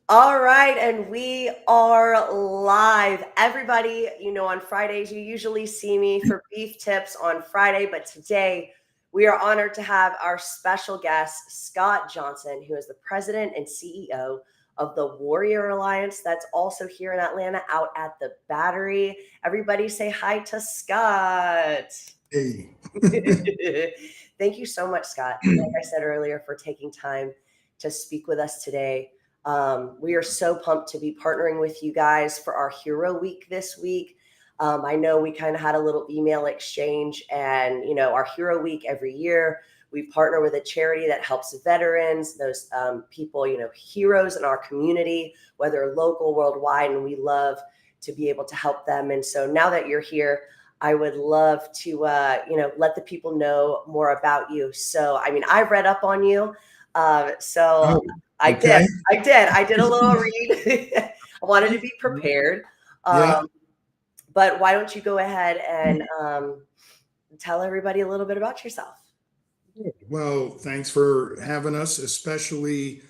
All right, and we are live. Everybody, on Fridays, you usually see me for beef tips on Friday, but today we are honored to have our special guest, Scott Johnson, who is the president and CEO of the Warrior Alliance. That's also here in Atlanta, out at the Battery. Everybody say hi to Scott. Hey. Thank you so much, Scott, like I said earlier, for taking time to speak with us today. We are so pumped to be partnering with you guys for our Hero Week this week. I know we kind of had a little email exchange, and our Hero Week every year, we partner with a charity that helps veterans, those people, heroes in our community, whether local, worldwide, and we love to be able to help them. And so now that you're here, I would love to, let the people know more about you. So, I mean, I've read up on you. So Oh, I did. okay. I did a little read. I wanted to be prepared. Yeah. But why don't you go ahead and tell everybody a little bit about yourself? Well, thanks for having us, especially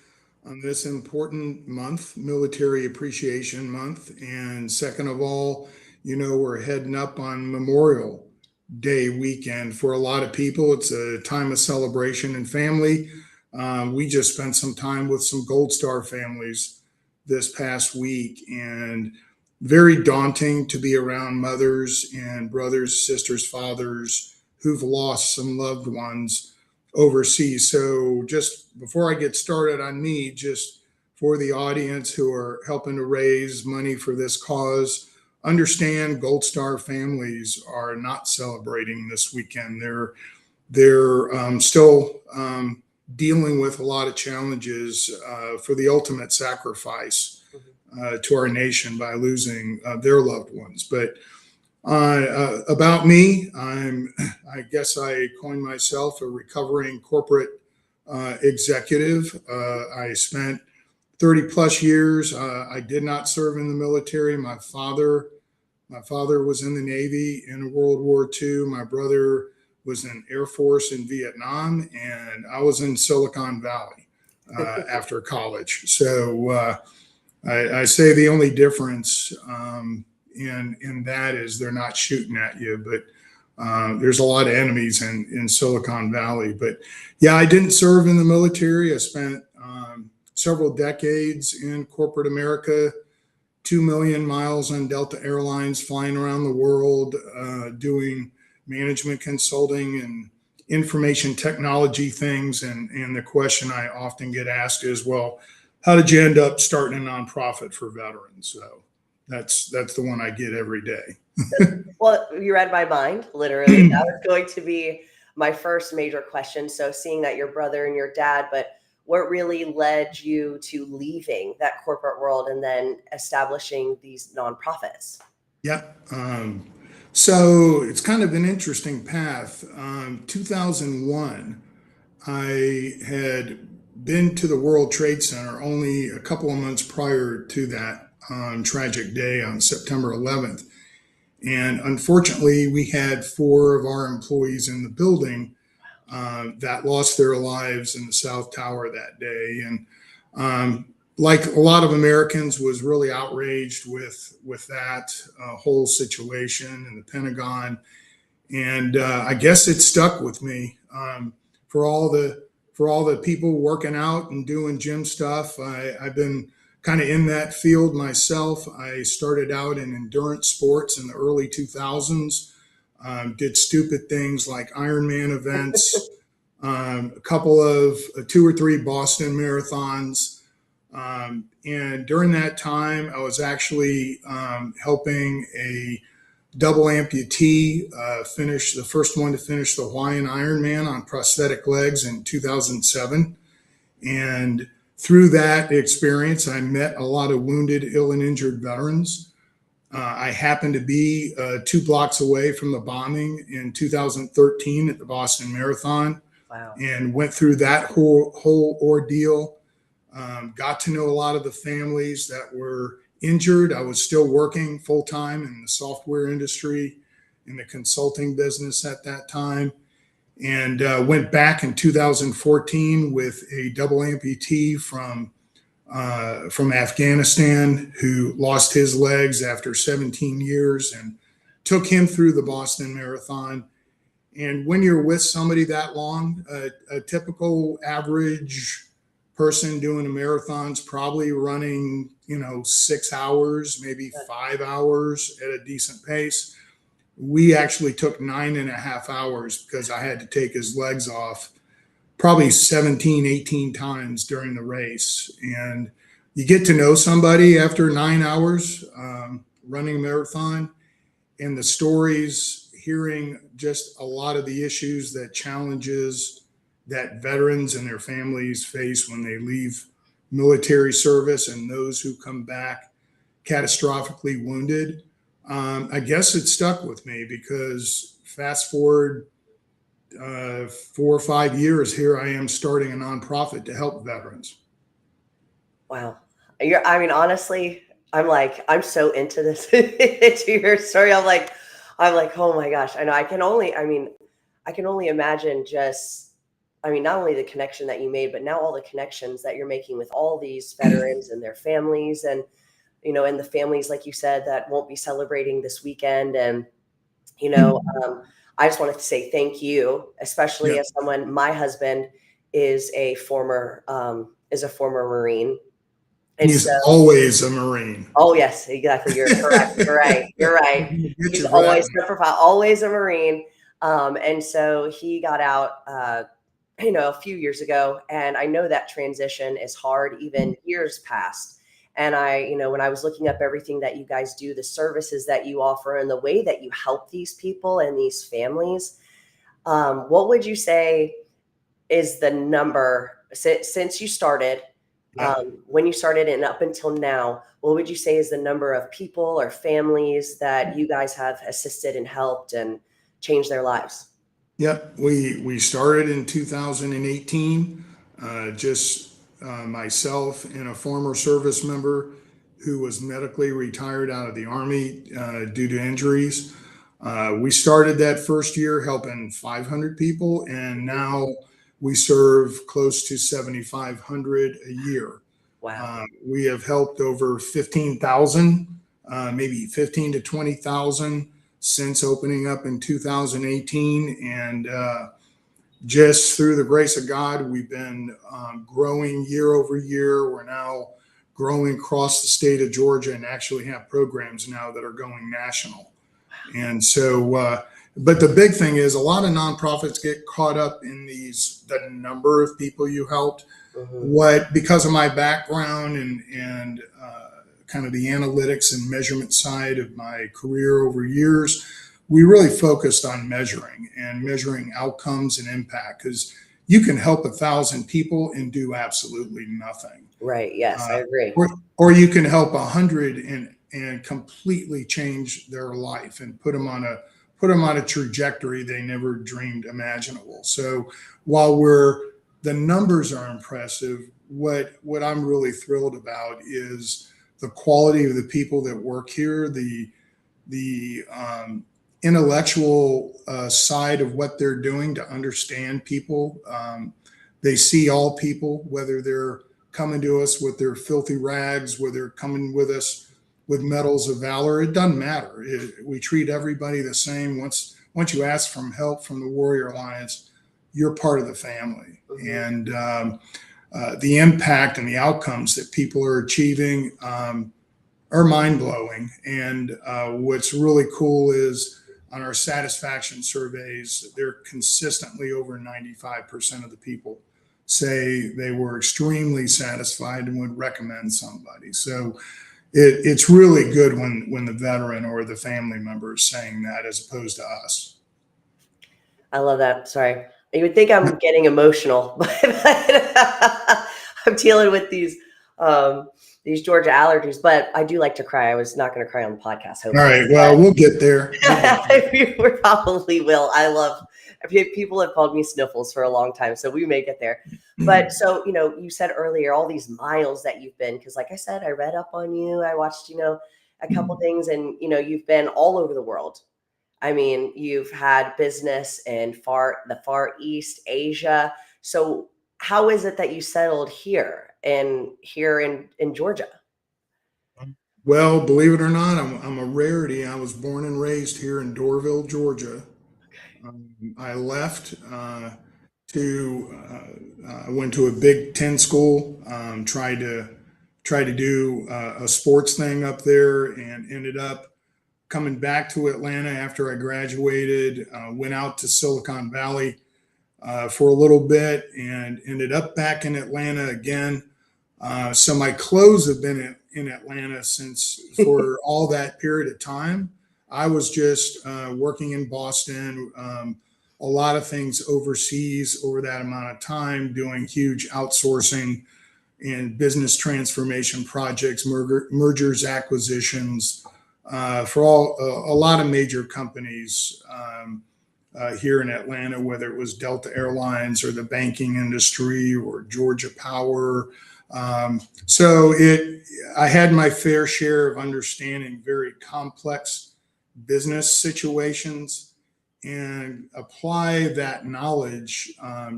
on this important month, Military Appreciation Month. And second of all, we're heading up on Memorial Day weekend. For a lot of people, it's a time of celebration and family. We just spent some time with some Gold Star families this past week, and very daunting to be around mothers and brothers, sisters, fathers who've lost some loved ones overseas. So, just before I get started on me, just for the audience who are helping to raise money for this cause, understand Gold Star families are not celebrating this weekend. They're still dealing with a lot of challenges for the ultimate sacrifice to our nation by losing their loved ones. But about me, I guess I coined myself a recovering corporate executive. I spent 30 plus years. I did not serve in the military. My father was in the Navy in World War II. My brother was in Air Force in Vietnam, and I was in Silicon Valley after college. So I say the only difference in that is they're not shooting at you, but there's a lot of enemies in Silicon Valley. But yeah, I didn't serve in the military. I spent several decades in corporate America, 2 million miles on Delta Airlines, flying around the world, doing management consulting and information technology things. And the question I often get asked is, well, how did you end up starting a nonprofit for veterans? So that's the one I get every day. Well, you read my mind, literally. That was going to be my first major question. So, seeing that your brother and your dad, but what really led you to leaving that corporate world and then establishing these nonprofits? Yeah. So it's kind of an interesting path. 2001, I had been to the World Trade Center only a couple of months prior to that tragic day on September 11th. And unfortunately, we had 4 of our employees in the building that lost their lives in the South Tower that day. And like a lot of Americans, was really outraged with that whole situation in the Pentagon. And I guess it stuck with me for all the people working out and doing gym stuff. I've been kind of in that field myself. I started out in endurance sports in the early 2000s. Did stupid things like Ironman events, a couple of 2 or 3 Boston marathons. And during that time, I was actually helping a double amputee finish, the first one to finish the Hawaiian Ironman on prosthetic legs in 2007. And through that experience, I met a lot of wounded, ill, and injured veterans. I happened to be 2 blocks away from the bombing in 2013 at the Boston Marathon, Wow. and went through that whole ordeal. Got to know a lot of the families that were injured. I was still working full time in the software industry, in the consulting business at that time, and went back in 2014 with a double amputee from from Afghanistan who lost his legs after 17 years and took him through the Boston Marathon. And when you're with somebody that long, a typical average person doing a marathon's probably running, 6 hours, maybe 5 hours at a decent pace. We actually took 9.5 hours because I had to take his legs off probably 17, 18 times during the race. And you get to know somebody after 9 hours running a marathon, and the stories, hearing just a lot of the issues, that challenges that veterans and their families face when they leave military service, and those who come back catastrophically wounded. I guess it stuck with me because fast forward 4 or 5 years, here I am starting a nonprofit to help veterans. Wow. Honestly, I'm so into this, into your story. I'm like, oh my gosh. I know I can only imagine just, not only the connection that you made, but now all the connections that you're making with all these veterans and their families, and the families, like you said, that won't be celebrating this weekend. And, you know, um, I just wanted to say thank you, especially Yeah, as someone, my husband is a former Marine. And he's so, always a Marine. oh yes, exactly. You're correct. You're right. You're I'm right. gonna get He's you for that always one. always a Marine. And so he got out, a few years ago, and I know that transition is hard, even years past. And when I was looking up everything that you guys do, the services that you offer, and the way that you help these people and these families, what would you say is the number since you started, Yeah. when you started and up until now, what would you say is the number of people or families that you guys have assisted and helped and changed their lives? Yep, we started in 2018. Just myself and a former service member who was medically retired out of the Army due to injuries. We started that first year helping 500 people, and now we serve close to 7,500 a year. Wow. We have helped over 15,000, maybe 15 to 20,000 since opening up in 2018. And just through the grace of God, we've been growing year over year. We're now growing across the state of Georgia and actually have programs now that are going national. And so, but the big thing is a lot of nonprofits get caught up in the number of people you helped. Hmm. What, because of my background and kind of the analytics and measurement side of my career over years, we really focused on measuring outcomes and impact, because you can help 1,000 people and do absolutely nothing, Right. Yes, I agree. or you can help 100 and completely change their life and put them on a trajectory they never dreamed imaginable. So while the numbers are impressive, what I'm really thrilled about is the quality of the people that work here, the intellectual side of what they're doing to understand people. They see all people, whether they're coming to us with their filthy rags, whether they're coming with us with medals of valor. It doesn't matter. We treat everybody the same. Once you ask for help from the Warrior Alliance, you're part of the family. Hmm. And the impact and the outcomes that people are achieving are mind blowing. And what's really cool is on our satisfaction surveys, they're consistently over 95% of the people say they were extremely satisfied and would recommend somebody. So it's really good when the veteran or the family member is saying that as opposed to us. I love that. Sorry. You would think I'm getting emotional, but I'm dealing with these Georgia allergies. But I do like to cry. I was not going to cry on the podcast, All hopefully. right. Well, we'll get there. We'll get there. We probably will. I love people have called me Sniffles for a long time, so we may get there. But so, you said earlier all these miles that you've been, because like I said, I read up on you. I watched, a couple things, and you've been all over the world. You've had business in the Far East, Asia. So how is it that you settled here here in Georgia? Well, believe it or not, I'm a rarity. I was born and raised here in Dorville, Georgia. I left I went to a Big Ten school, tried to do a sports thing up there, and ended up coming back to Atlanta after I graduated. Went out to Silicon Valley for a little bit, and ended up back in Atlanta again. So my clothes have been in Atlanta since for all that period of time. I was just working in Boston, a lot of things overseas over that amount of time, doing huge outsourcing and business transformation projects, mergers, acquisitions for a lot of major companies here in Atlanta, whether it was Delta Airlines or the banking industry or Georgia Power. I had my fair share of understanding very complex business situations and apply that knowledge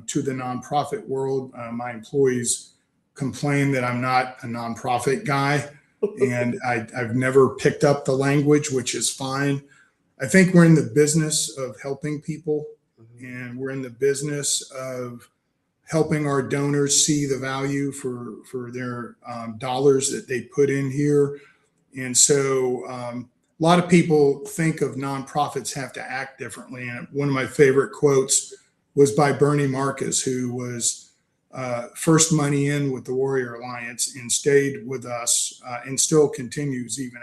to the nonprofit world. My employees complain that I'm not a nonprofit guy, and I've never picked up the language, which is fine. I think we're in the business of helping people, and we're in the business of helping our donors see the value for their dollars that they put in here. And so a lot of people think of nonprofits have to act differently. And one of my favorite quotes was by Bernie Marcus, who was first money in with the Warrior Alliance and stayed with us and still continues even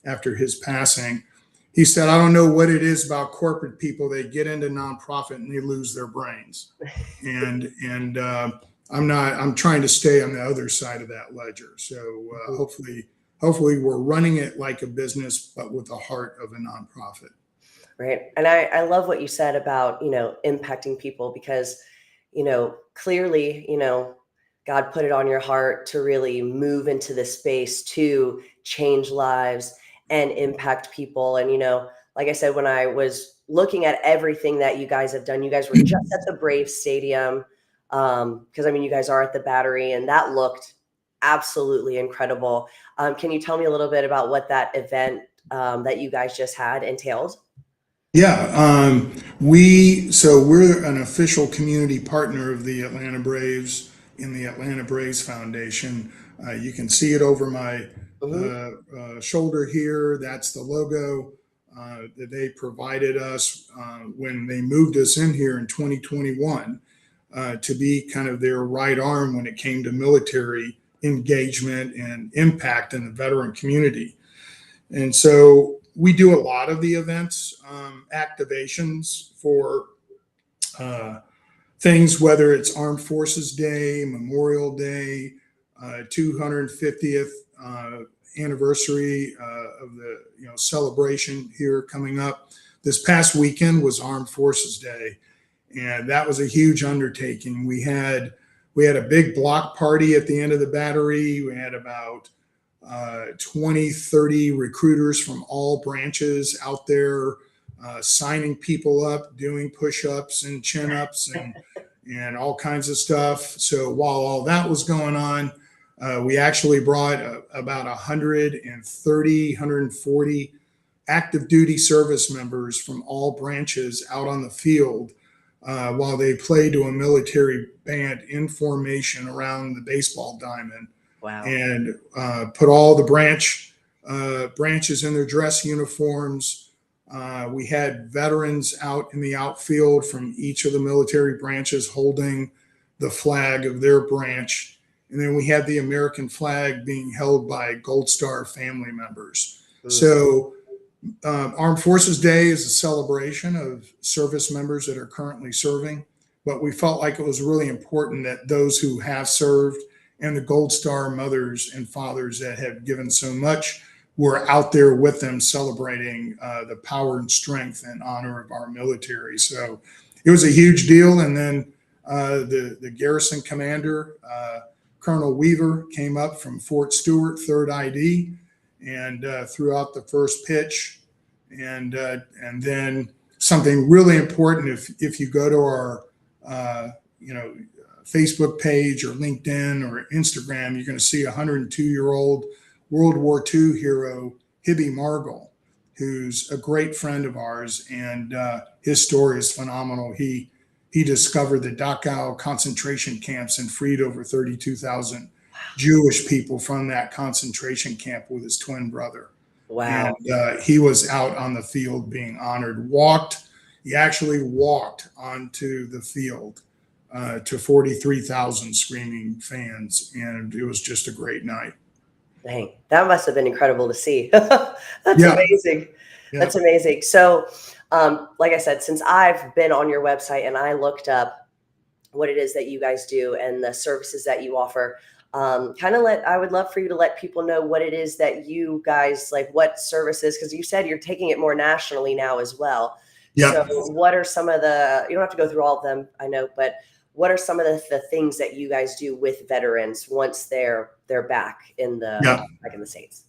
after his passing. He said, "I don't know what it is about corporate people. They get into nonprofit and they lose their brains." And I'm trying to stay on the other side of that ledger. So hopefully we're running it like a business, but with the heart of a nonprofit. Right. And I love what you said about, impacting people because, clearly, God put it on your heart to really move into this space to change lives and impact people. And, like I said, when I was looking at everything that you guys have done, you guys were just at the Braves Stadium. Because you guys are at the Battery, and that looked absolutely incredible. Can you tell me a little bit about what that event that you guys just had entailed? Yeah, we're an official community partner of the Atlanta Braves in the Atlanta Braves Foundation. You can see it over my shoulder here. That's the logo that they provided us when they moved us in here in 2021 to be kind of their right arm when it came to military engagement and impact in the veteran community. And so we do a lot of the events, activations for things, whether it's Armed Forces Day, Memorial Day, 250th anniversary of the celebration here coming up. This past weekend was Armed Forces Day, and that was a huge undertaking. We had a big block party at the end of the Battery. We had about 20, 30 recruiters from all branches out there signing people up, doing push-ups and chin-ups and all kinds of stuff. So while all that was going on, we actually brought about 130, 140 active duty service members from all branches out on the field while they played to a military band in formation around the baseball diamond. Wow. And put all the branches in their dress uniforms. We had veterans out in the outfield from each of the military branches holding the flag of their branch. And then we had the American flag being held by Gold Star family members. So Armed Forces Day is a celebration of service members that are currently serving, but we felt like it was really important that those who have served and the Gold Star mothers and fathers that have given so much were out there with them celebrating the power and strength and honor of our military. So it was a huge deal. And then the garrison commander, Colonel Weaver, came up from Fort Stewart, 3rd ID, and threw out the first pitch. And then something really important, if you go to our Facebook page or LinkedIn or Instagram, you're going to see a 102-year-old World War II hero, Hibby Margol, who's a great friend of ours, and his story is phenomenal. He discovered the Dachau concentration camps and freed over 32,000 Jewish people from that concentration camp with his twin brother. Wow. And he was out on the field being honored. He actually walked onto the field to 43,000 screaming fans, and it was just a great night. Dang, that must have been incredible to see. That's Yeah, amazing. yeah, That's amazing. So, like I said, since I've been on your website and I looked up what it is that you guys do and the services that you offer, I would love for you to let people know what it is that you guys like, what services, because you said you're taking it more nationally now as well. So yeah. what are some of you don't have to go through all of them, I know, but what are some of the things that you guys do with veterans once they're back in Yeah. the States?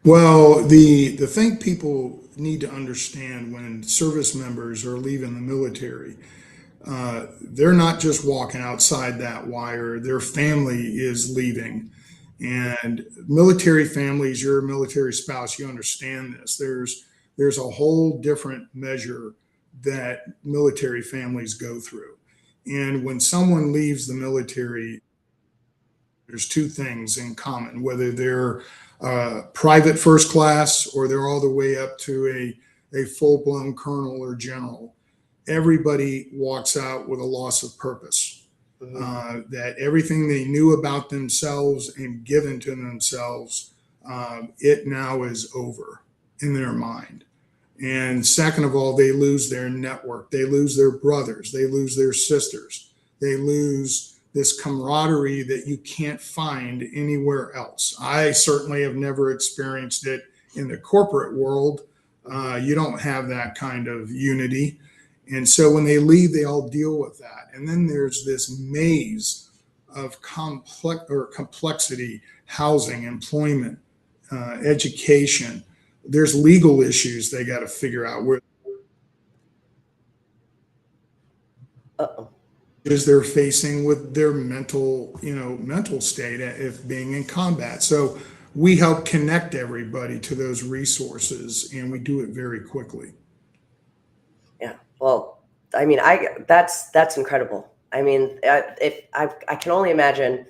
Well, the thing people need to understand when service members are leaving the military, they're not just walking outside that wire. Their family is leaving, and military families. You're a military spouse. You understand this. There's a whole different measure that military families go through, and when someone leaves the military, there's two things in common, whether they're private first class or they're all the way up to a full-blown colonel or general. Everybody walks out with a loss of purpose. That everything they knew about themselves and given to themselves, it now is over in their mind. And second of all, they lose their network. They lose their brothers. They lose their sisters. They lose this camaraderie that you can't find anywhere else. I certainly have never experienced it in the corporate world. You don't have that kind of unity. And so when they leave, they all deal with that. And then there's this maze of complexity, housing, employment, education. There's legal issues they got to figure out where Uh-oh. is they're facing with their mental state if being in combat. So we help connect everybody to those resources, and we do it very quickly. Yeah. Well, I mean, that's incredible. I mean, if I can only imagine,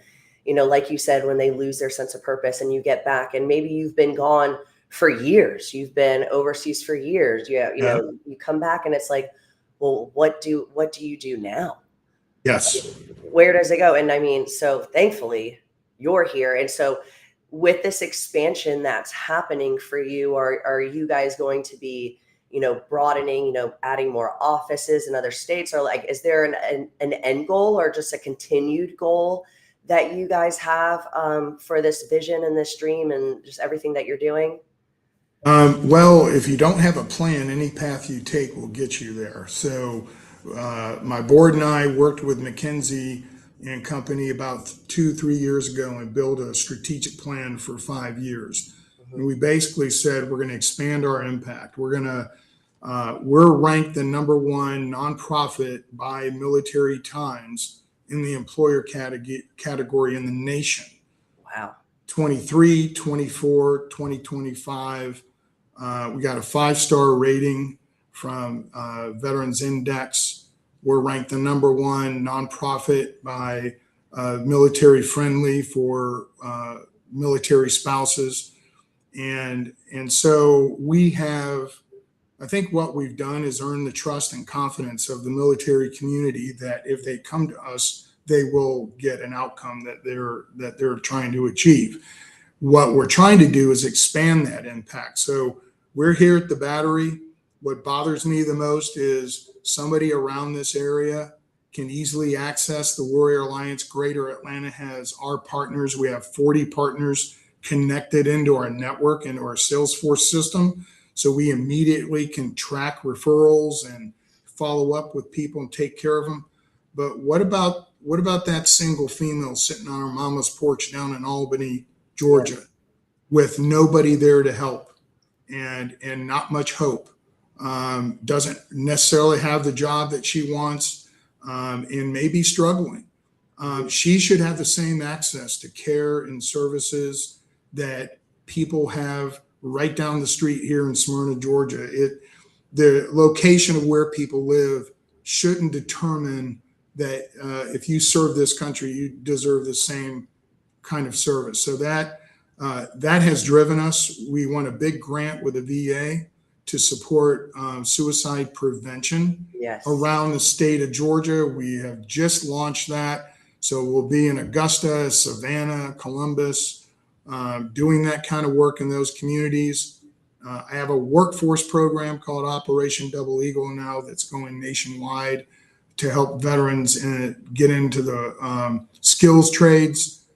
like you said, when they lose their sense of purpose and you get back and maybe you've been gone for years, you've been overseas for years. Yeah. Yeah. You come back and it's like, well, what do you do now? Yes. Where does it go? And I mean, so thankfully you're here. And so with this expansion that's happening for you, are you guys going to be, broadening, adding more offices in other states? Or like, is there an end goal or just a continued goal that you guys have for this vision and this dream and just everything that you're doing? Well, if you don't have a plan, any path you take will get you there. So my board and I worked with McKinsey and Company about 2-3 years ago and built a strategic plan for 5 years. And we basically said we're going to expand our impact. We're ranked the #1 nonprofit by Military Times in the employer category in the nation. Wow. 23, 24, 2025. We got a 5-star rating from Veterans Index. We're ranked the #1 nonprofit by Military Friendly for military spouses. And so we have, I think what we've done is earn the trust and confidence of the military community that if they come to us, they will get an outcome that they're trying to achieve. What we're trying to do is expand that impact. So we're here at the Battery. What bothers me the most is somebody around this area can easily access the Warrior Alliance. Greater Atlanta has our partners. We have 40 partners connected into our network, into our Salesforce system. So we immediately can track referrals and follow up with people and take care of them. But what about that single female sitting on her mama's porch down in Albany, Georgia, with nobody there to help and not much hope? Doesn't necessarily have the job that she wants, and may be struggling. She should have the same access to care and services that people have right down the street here in Smyrna, Georgia. The location of where people live shouldn't determine that if you serve this country, you deserve the same kind of service. So that has driven us. We won a big grant with the VA to support suicide prevention Yes. around the state of Georgia. We have just launched that. So we'll be in Augusta, Savannah, Columbus, doing that kind of work in those communities. I have a workforce program called Operation Double Eagle now that's going nationwide to help veterans get into the skills trades.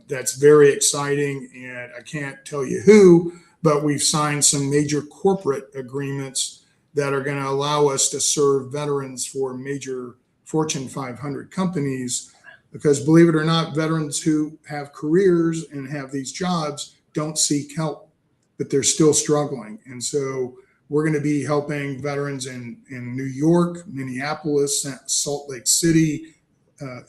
That's very exciting, and I can't tell you who, but we've signed some major corporate agreements that are going to allow us to serve veterans for major Fortune 500 companies. Because believe it or not, veterans who have careers and have these jobs don't seek help, but they're still struggling. And so we're going to be helping veterans in New York, Minneapolis, Salt Lake City,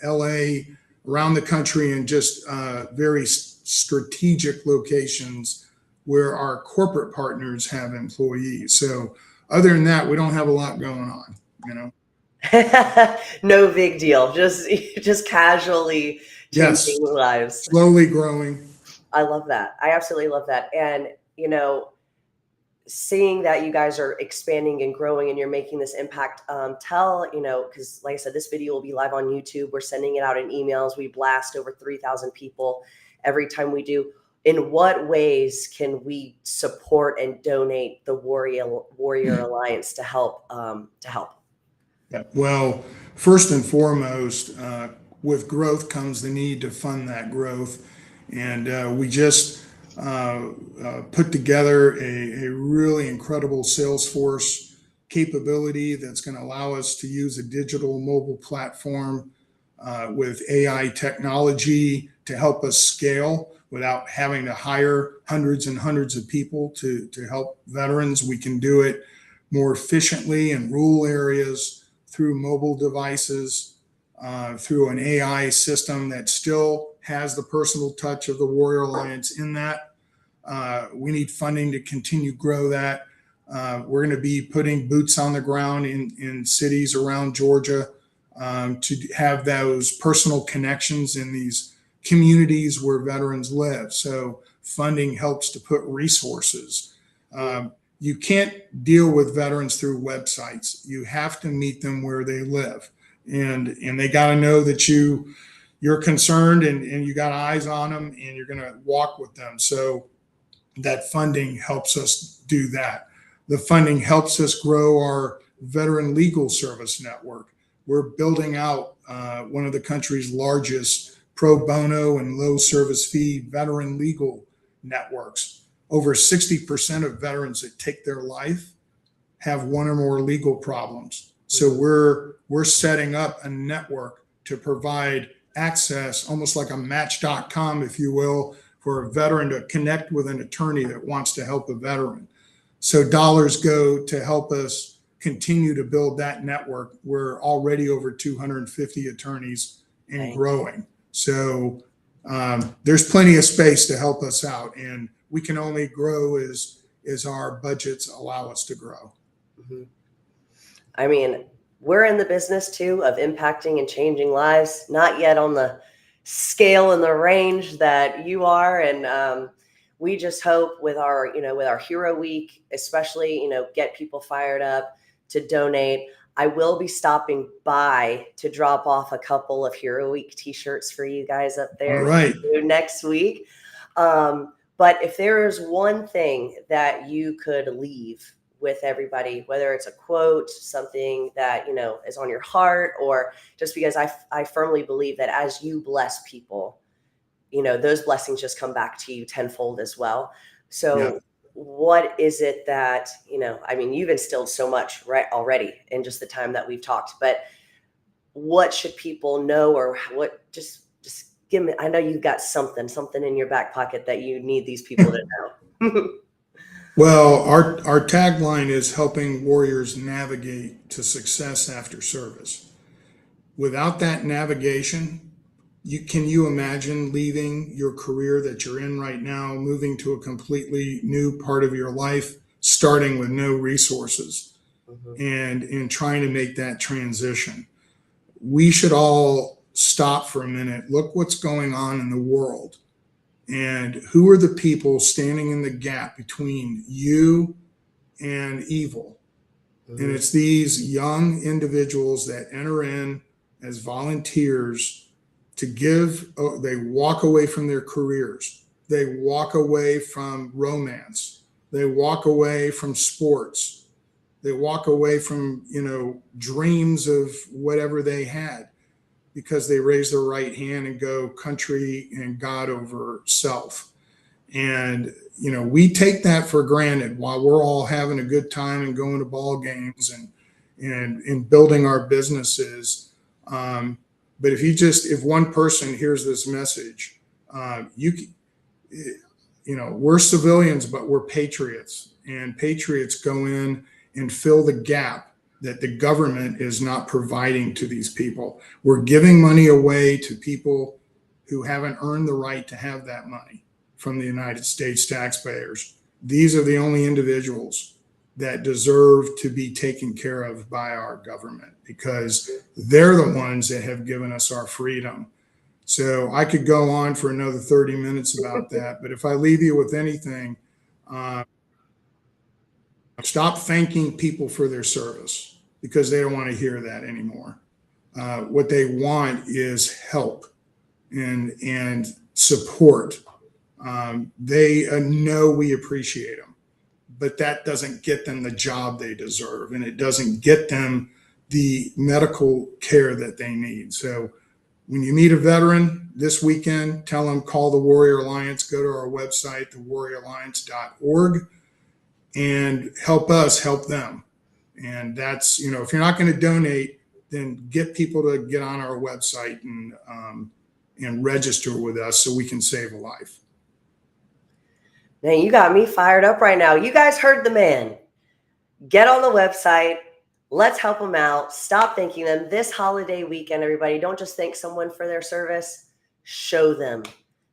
LA, around the country, and just very strategic locations where our corporate partners have employees. So other than that, we don't have a lot going on, you know. No big deal. Just casually Yes, changing lives. slowly growing. I love that. I absolutely love that. And seeing that you guys are expanding and growing and you're making this impact, because like I said, this video will be live on YouTube. We're sending it out in emails. We blast over 3,000 people every time we do. In what ways can we support and donate the Warrior Alliance to help? Yeah. Well, first and foremost, with growth comes the need to fund that growth. And we just put together a really incredible Salesforce capability that's going to allow us to use a digital mobile platform with AI technology to help us scale without having to hire hundreds and hundreds of people to help veterans. We can do it more efficiently in rural areas through mobile devices, through an AI system that still has the personal touch of the Warrior Alliance in that. We need funding to continue grow that. We're going to be putting boots on the ground in cities around Georgia to have those personal connections in these communities where veterans live. So funding helps to put resources. You can't deal with veterans through websites. You have to meet them where they live, and they got to know that you're concerned and you got eyes on them and you're going to walk with them. So that funding helps us do that. The funding helps us grow our veteran legal service network. We're building out one of the country's largest pro bono and low service fee veteran legal networks. Over 60% of veterans that take their life have one or more legal problems. So we're setting up a network to provide access, almost like a match.com, if you will, for a veteran to connect with an attorney that wants to help a veteran. So dollars go to help us continue to build that network. We're already over 250 attorneys and growing. So there's plenty of space to help us out, and we can only grow as our budgets allow us to grow. Mm-hmm. I mean, we're in the business too of impacting and changing lives, not yet on the scale and the range that you are. And we just hope with our Hero Week, especially, get people fired up to donate. I will be stopping by to drop off a couple of Hero Week t-shirts for you guys up there. All right. Next week. But if there is one thing that you could leave with everybody, whether it's a quote, something that, is on your heart, or just because I firmly believe that as you bless people, those blessings just come back to you tenfold as well. So what is it that, you've instilled so much right already in just the time that we've talked, but what should people know, or what, just give me, I know you've got something in your back pocket that you need these people to know. Well, our tagline is helping warriors navigate to success after service. Without that navigation, Can you imagine leaving your career that you're in right now, moving to a completely new part of your life, starting with no resources, Mhm. and trying to make that transition? We should all stop for a minute, look what's going on in the world, and who are the people standing in the gap between you and evil. And Mhm. it's these young individuals that enter in as volunteers to give. Oh, they walk away from their careers, they walk away from romance, they walk away from sports, they walk away from, dreams of whatever they had, because they raise their right hand and go country and God over self. And we take that for granted while we're all having a good time and going to ball games and building our businesses. um, but if one person hears this message, you we're civilians, but we're patriots, and patriots go in and fill the gap that the government is not providing to these people. We're giving money away to people who haven't earned the right to have that money from the United States taxpayers. These are the only individuals that deserve to be taken care of by our government, because they're the ones that have given us our freedom. So I could go on for another 30 minutes about that. But if I leave you with anything, uh, stop thanking people for their service, because they don't want to hear that anymore. What they want is help and support. They know we appreciate them, but that doesn't get them the job they deserve, and it doesn't get them the medical care that they need. So when you meet a veteran this weekend, tell them call the Warrior Alliance, go to our website, thewarrioralliance.org, and help us help them. And that's, if you're not going to donate, then get people to get on our website and register with us so we can save a life. Man, you got me fired up right now. You guys heard the man. Get on the website. Let's help them out. Stop thanking them this holiday weekend, everybody. Don't just thank someone for their service. Show them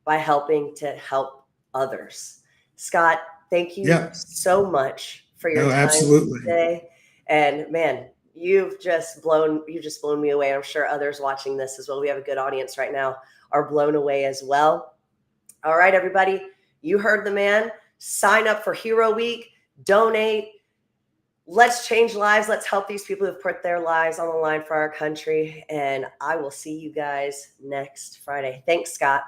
by helping to help others. Scott, thank you Yeah, so much for your no, time absolutely. today. And man, you've just blown me away. I'm sure others watching this as well. We have a good audience right now, are blown away as well. All right, everybody. You heard the man. Sign up for Hero Week. Donate. Let's change lives. Let's help these people who've put their lives on the line for our country. And I will see you guys next Friday. Thanks, Scott.